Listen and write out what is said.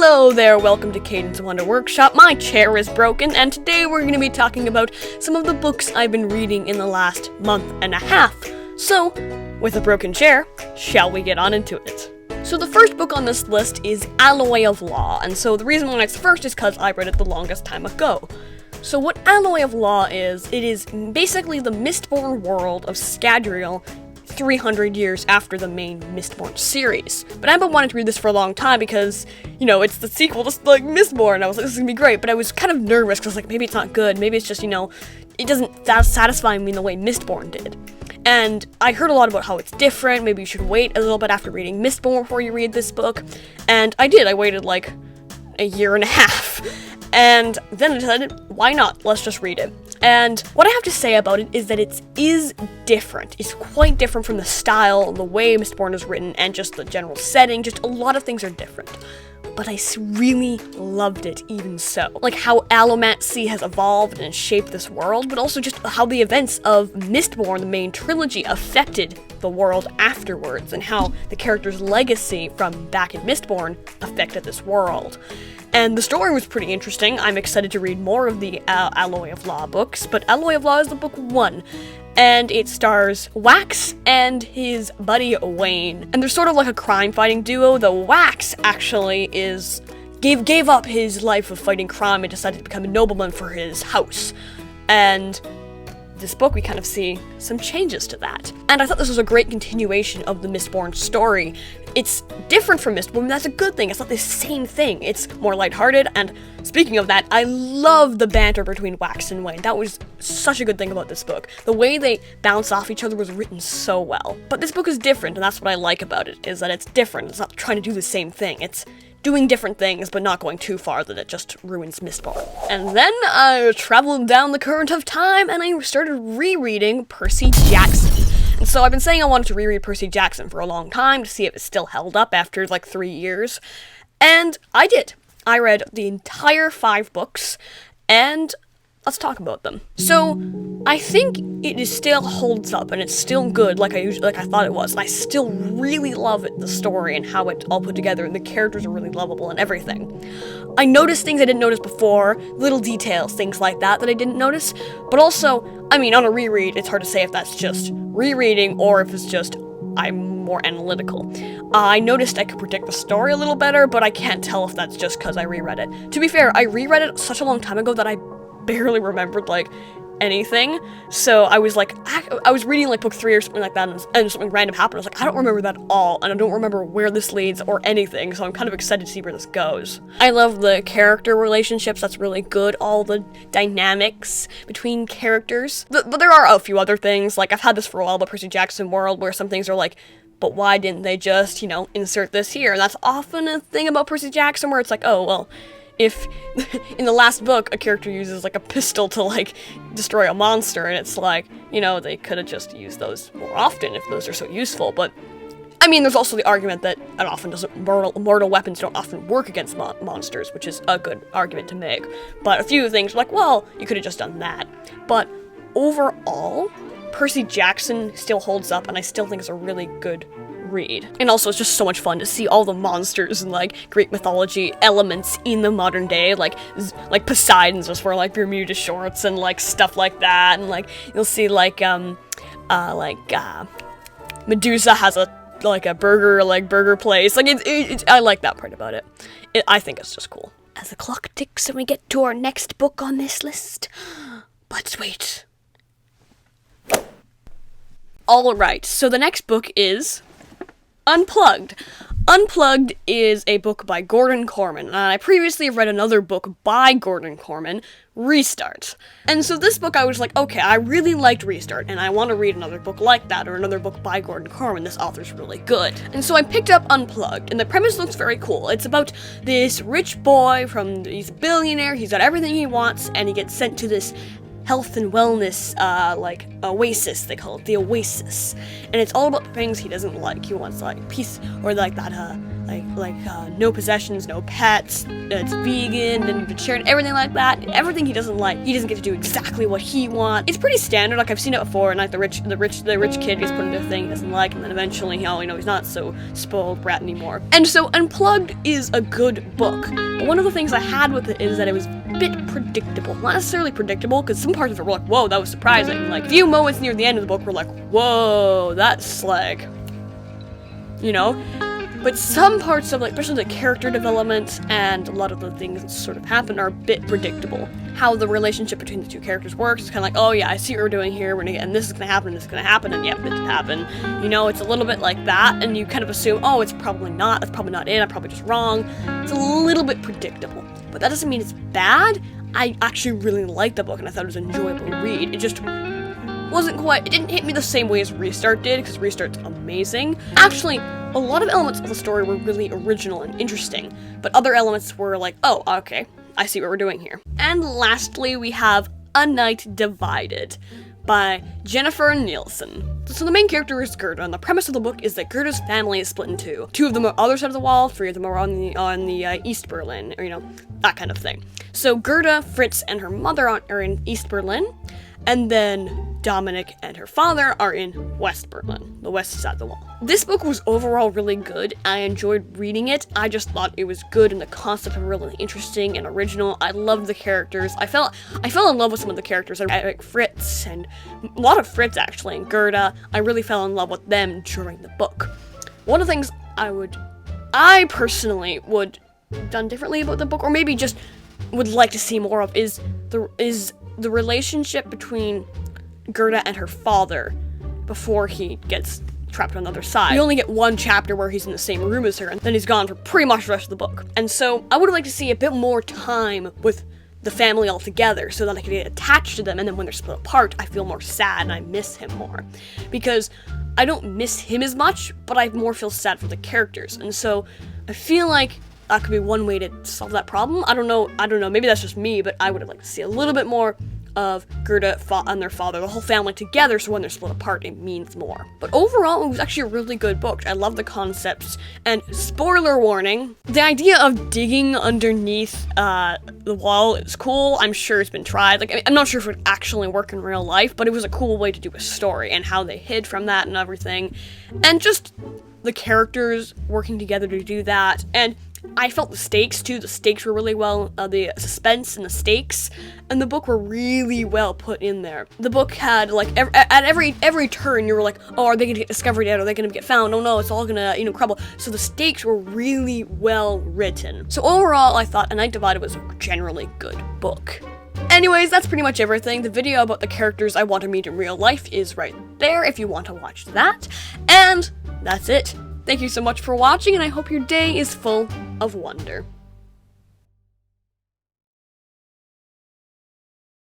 Hello there, welcome to Cadence Wonder Workshop. My chair is broken, and today we're going to be talking about some of the books I've been reading in the last month and a half. So, with a broken chair, shall we get on into it? So the first book on this list is Alloy of Law, and so the reason why it's first is because I read it the longest time ago. So what Alloy of Law is, it is basically the Mistborn world of Scadrial 300 years after the main Mistborn series. But I've been wanting to read this for a long time because, it's the sequel to, Mistborn. I was like, this is gonna be great, but I was kind of nervous because I was like, maybe it's not good. Maybe it's just, it doesn't satisfy me in the way Mistborn did. And I heard a lot about how it's different. Maybe you should wait a little bit after reading Mistborn before you read this book. And I did. I waited like a year and a half. And then I decided, why not? Let's just read it. And what I have to say about it is that it is different. It's quite different from the style, the way Mistborn is written, and just the general setting. Just a lot of things are different. But I really loved it even so. Like how Allomancy has evolved and shaped this world, but also just how the events of Mistborn, the main trilogy, affected the world afterwards, and how the character's legacy from back in Mistborn affected this world. And the story was pretty interesting. I'm excited to read more of the Alloy of Law books, but Alloy of Law is the book 1. And it stars Wax and his buddy Wayne. And they're sort of like a crime-fighting duo, though Wax actually gave up his life of fighting crime and decided to become a nobleman for his house. And this book, we kind of see some changes to that. And I thought this was a great continuation of the Mistborn story. It's different from Mistborn, and that's a good thing. It's not the same thing. It's more lighthearted, and speaking of that, I love the banter between Wax and Wayne. That was such a good thing about this book. The way they bounce off each other was written so well. But this book is different, and that's what I like about it, is that it's different. It's not trying to do the same thing. It's doing different things, but not going too far that it just ruins Mistborn. And then I traveled down the current of time, and I started rereading Percy Jackson. And so I've been saying I wanted to reread Percy Jackson for a long time to see if it still held up after 3 years. And I did. I read the entire 5 books, and let's talk about them. So I think it still holds up, and it's still good like I thought it was. And I still really love it, the story and how it all put together, and the characters are really lovable and everything. I noticed things I didn't notice before, little details, things like that I didn't notice. But also, on a reread, it's hard to say if that's just rereading or if it's just I'm more analytical. I noticed I could predict the story a little better, but I can't tell if that's just because I reread it. To be fair, I reread it such a long time ago that I barely remembered anything. So I was I was reading book 3 or something like that, and something random happened. I was like, I don't remember that at all, and I don't remember where this leads or anything, so I'm kind of excited to see where this goes. I love the character relationships. That's really good. All the dynamics between characters. But there are a few other things. I've had this for a while, but Percy Jackson world, where some things are but why didn't they just, insert this here? And that's often a thing about Percy Jackson, where it's oh, well, if in the last book a character uses a pistol to destroy a monster, and it's they could have just used those more often if those are so useful. But there's also the argument that mortal weapons don't often work against monsters, which is a good argument to make. But a few things well, you could have just done that. But overall, Percy Jackson still holds up, and I still think it's a really good read. And also, it's just so much fun to see all the monsters and Greek mythology elements in the modern day, like Poseidon's just wear Bermuda shorts and stuff like that, and you'll see Medusa has a burger place. I like that part about it. I think it's just cool. As the clock ticks and we get to our next book on this list, but wait. Alright, so the next book is Unplugged. Unplugged is a book by Gordon Korman, and I previously read another book by Gordon Korman, Restart. And so this book I was okay, I really liked Restart, and I want to read another book like that, or another book by Gordon Korman. This author's really good. And so I picked up Unplugged, and the premise looks very cool. It's about this rich boy he's a billionaire, he's got everything he wants, and he gets sent to this health and wellness, oasis, they call it, the oasis. And it's all about the things he doesn't like. He wants, peace, or that no possessions, no pets, it's vegan and vegetarian, everything like that. Everything he doesn't like, he doesn't get to do exactly what he wants. It's pretty standard. Like I've seen it before, and like the rich kid gets put into a thing he doesn't like, and then eventually he's not so spoiled brat anymore. And so Unplugged is a good book. But one of the things I had with it is that it was a bit predictable. Not necessarily predictable, because some parts of it were like, whoa, that was surprising. Like a few moments near the end of the book were like, whoa, that's like, But some parts of, especially the character development and a lot of the things that sort of happen are a bit predictable. How the relationship between the two characters works is kind of like, oh yeah, I see what we're doing here, and this is going to happen, and this is going to happen, and yep, it did happen. It's a little bit like that, and you kind of assume, oh, it's probably not, that's probably not it, I'm probably just wrong. It's a little bit predictable. But that doesn't mean it's bad. I actually really liked the book, and I thought it was an enjoyable read. It just it didn't hit me the same way as Restart did, because Restart's amazing. Actually, a lot of elements of the story were really original and interesting, but other elements were like, oh, okay, I see what we're doing here. And lastly, we have A Night Divided by Jennifer Nielsen. So the main character is Gerda, and the premise of the book is that Gerda's family is split in two. Two of them are on the other side of the wall, three of them are on the East Berlin, or that kind of thing. So Gerda, Fritz, and her mother are in East Berlin, and then Dominic and her father are in West Berlin, the west side of the wall. This book was overall really good. I enjoyed reading it. I just thought it was good, and the concepts were really interesting and original. I loved the characters. I fell in love with some of the characters. I like Fritz, and a lot of Fritz actually, and Gerda. I really fell in love with them during the book. One of the things I personally would have done differently about the book, or maybe just would like to see more of, is the relationship between Gerda and her father before he gets trapped on the other side. You only get one chapter where he's in the same room as her, and then he's gone for pretty much the rest of the book. And so I would have liked to see a bit more time with the family all together so that I could get attached to them, and then when they're split apart, I feel more sad and I miss him more. Because I don't miss him as much, but I more feel sad for the characters. And so I feel like that could be one way to solve that problem. I don't know, maybe that's just me, but I would have liked to see a little bit more of Gerda and their father, the whole family together, so when they're split apart, it means more. But overall, it was actually a really good book. I love the concepts, and spoiler warning, the idea of digging underneath the wall is cool. I'm sure it's been tried. I'm not sure if it would actually work in real life, but it was a cool way to do a story, and how they hid from that and everything. And just the characters working together to do that, and I felt the stakes too. The stakes were really well, the suspense and the stakes and the book were really well put in there. The book had, at every turn, you were like, oh, are they gonna get discovered yet? Are they gonna get found? Oh no, it's all gonna, crumble. So the stakes were really well written. So overall, I thought A Night Divided was a generally good book. Anyways, that's pretty much everything. The video about the characters I want to meet in real life is right there if you want to watch that. And that's it. Thank you so much for watching, and I hope your day is full of wonder.